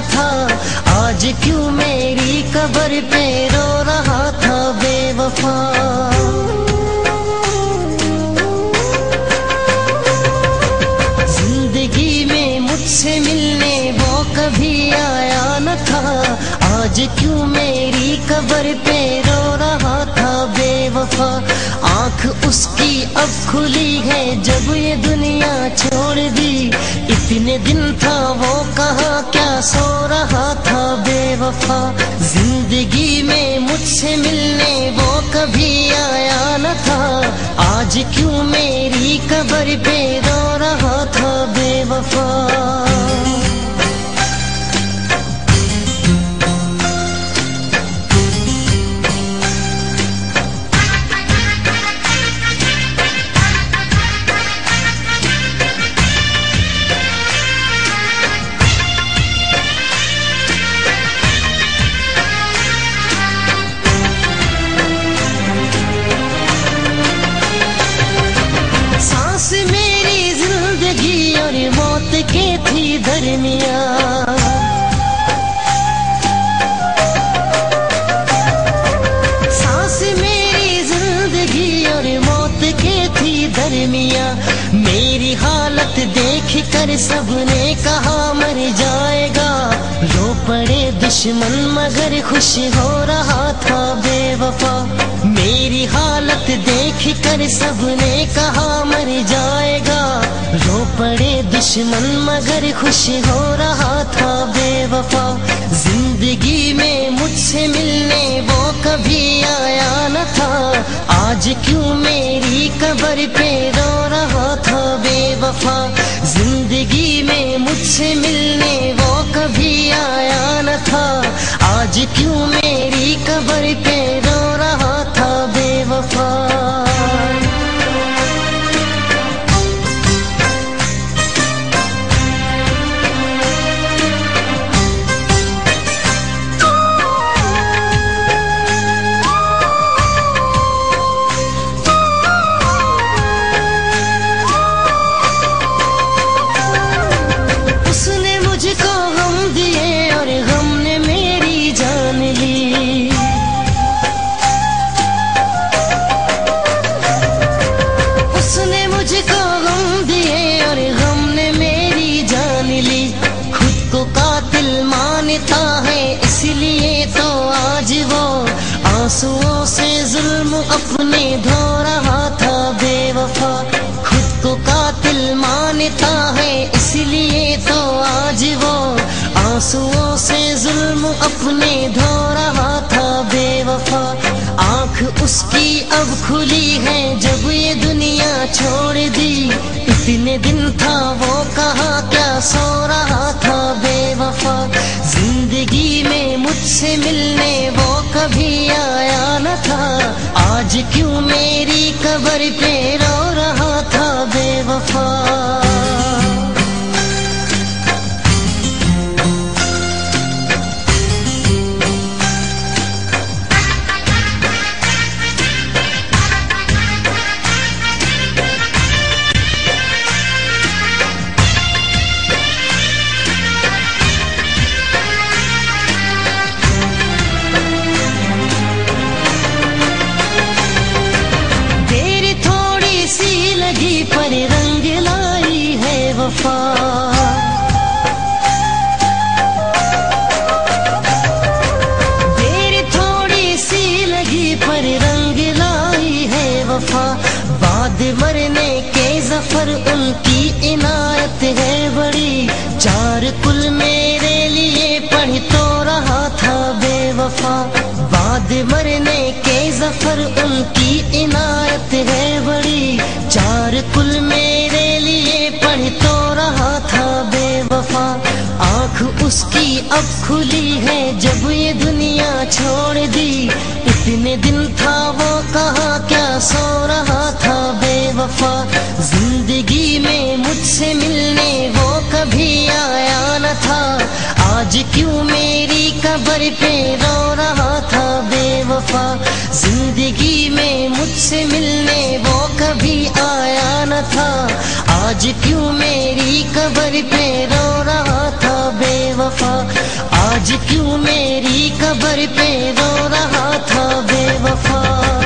था, आज क्यों मेरी कब्र पे रो रहा था बेवफा। जिंदगी में मुझसे मिलने वो कभी आया न था, आज क्यों मेरी कब्र पे रो रहा था बेवफा। आँख उसकी अब खुली है जब ये दुनिया छोड़ दी, इतने दिन था वो कहाँ क्या सो रहा था बेवफा। जिंदगी में मुझसे मिलने वो कभी आया न था, आज क्यों मेरी कब्र पे रो रहा था बेवफा। मौत के थी दरमिया, सांस मेरी जिंदगी और मौत के थी दरमिया। मेरी हालत देख कर सबने कहा मर जाएगा, रो पड़े दुश्मन मगर खुश हो रहा था बेवफा। मेरी हालत देख कर सबने कहा मर जाएगा, रो पड़े दुश्मन मगर खुश हो रहा था बेवफा। जिंदगी में मुझसे मिलने वो कभी आया न था, आज क्यों मेरी कब्र पे रो रहा था बेवफा। जिंदगी में मुझसे मिलने वो कभी आया न था, आज क्यों मेरी कब्र पे रो रहा था बेवफा। आंसुओं से जुल्म अपने धो रहा था बेवफा। खुद को कातिल मानता है इसलिए तो आज वो आंसुओं से जुल्म अपने धो रहा था बेवफा। आँख उसकी अब खुली है जब ये दुनिया छोड़ दी, इतने दिन था वो कहाँ क्या सो रहा था बेवफा। जिंदगी में मुझसे मिलने वो कभी आया न था, आज क्यों मेरी कब्र पे रो रहा था बेवफा। पर रंग लाई है वफा, देर थोड़ी सी लगी पर रंग लाई है वफा। बाद मरने के जफर उनकी इनायत है बड़ी, चार कुल मेरे लिए पढ़ तो रहा था बेवफा। बाद मरने के जफर उनकी इनायत है बड़ी, चार कुल मेरे लिए पढ़ तो रहा था बेवफा। आँख उसकी अब खुली है जब ये दुनिया छोड़ दी, इतने दिन था वो कहाँ क्या सो रहा था बेवफा। जिंदगी में मुझसे मिलने वो कभी आया न था, आज क्यों मेरी कब्र पे रो रहा था बेवफा। जिंदगी में मुझसे मिलने वो कभी आया न था, आज क्यों मेरी कब्र पे रो रहा था बेवफा। वफा, आज क्यों मेरी कब्र पे रो रहा था बेवफा।